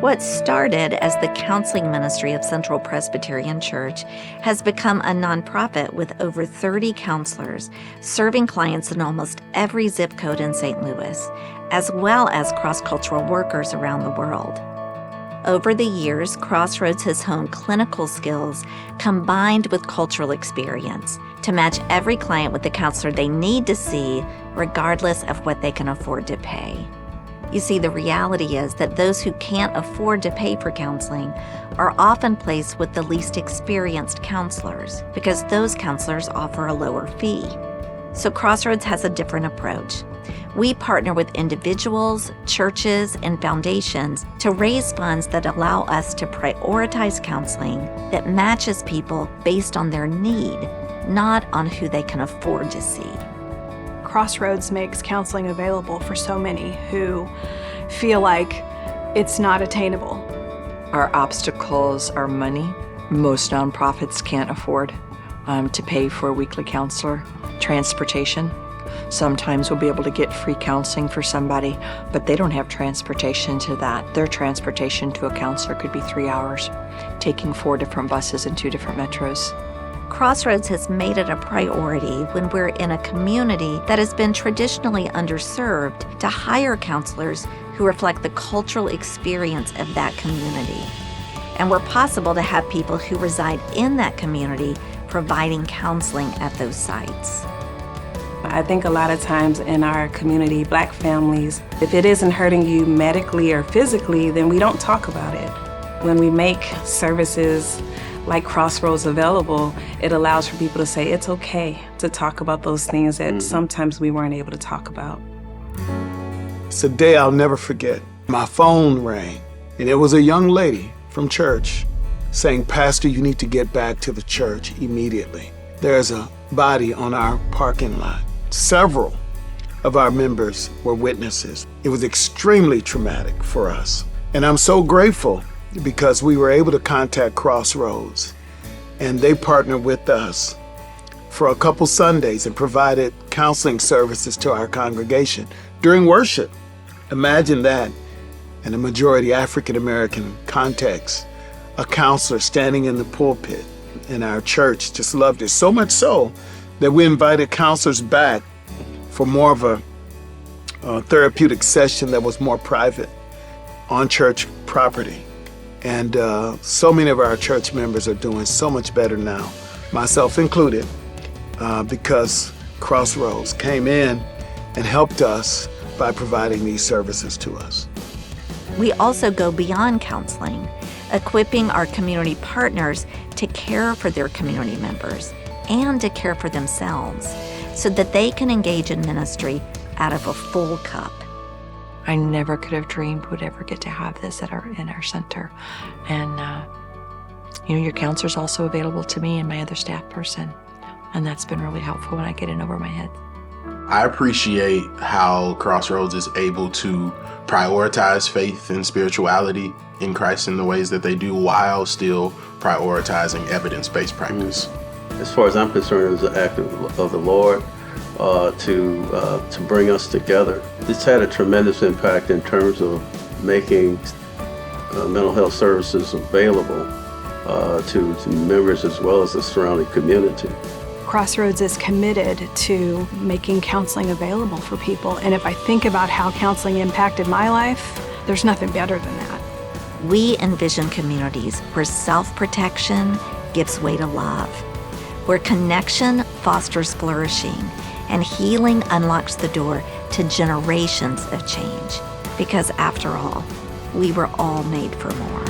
What started as the counseling ministry of Central Presbyterian Church has become a nonprofit with over 30 counselors serving clients in almost every zip code in St. Louis, as well as cross-cultural workers around the world. Over the years, Crossroads has honed clinical skills combined with cultural experience to match every client with the counselor they need to see, regardless of what they can afford to pay. You see, the reality is that those who can't afford to pay for counseling are often placed with the least experienced counselors because those counselors offer a lower fee. So Crossroads has a different approach. We partner with individuals, churches, and foundations to raise funds that allow us to prioritize counseling that matches people based on their need, not on who they can afford to see. Crossroads makes counseling available for so many who feel like it's not attainable. Our obstacles are money. Most nonprofits can't afford to pay for a weekly counselor. Transportation. Sometimes we'll be able to get free counseling for somebody, but they don't have transportation to that. Their transportation to a counselor could be 3 hours, taking 4 different buses in 2 different metros. Crossroads has made it a priority when we're in a community that has been traditionally underserved to hire counselors who reflect the cultural experience of that community. And where possible, to have people who reside in that community providing counseling at those sites. I think a lot of times in our community, Black families, if it isn't hurting you medically or physically, then we don't talk about it. When we make services like Crossroads available, it allows for people to say it's okay to talk about those things that sometimes we weren't able to talk about. It's a day I'll never forget. My phone rang, and it was a young lady from church saying, "Pastor, you need to get back to the church immediately. There's a body on our parking lot." Several of our members were witnesses. It was extremely traumatic for us. And I'm so grateful because we were able to contact Crossroads, and they partnered with us for a couple Sundays and provided counseling services to our congregation during worship. Imagine that in a majority African-American context, a counselor standing in the pulpit in our church. Just loved it, so much so that we invited counselors back for more of a therapeutic session that was more private on church property. And so many of our church members are doing so much better now, myself included, because Crossroads came in and helped us by providing these services to us. We also go beyond counseling, equipping our community partners to care for their community members and to care for themselves so that they can engage in ministry out of a full cup. I never could have dreamed we'd ever get to have this in our center. And, your counselor's also available to me and my other staff person. And that's been really helpful when I get in over my head. I appreciate how Crossroads is able to prioritize faith and spirituality in Christ in the ways that they do while still prioritizing evidence-based practice. As far as I'm concerned, it was an act of the Lord to bring us together. It's had a tremendous impact in terms of making mental health services available to members as well as the surrounding community. Crossroads is committed to making counseling available for people. And if I think about how counseling impacted my life, there's nothing better than that. We envision communities where self-protection gives way to love, where connection fosters flourishing, and healing unlocks the door to generations of change. Because after all, we were all made for more.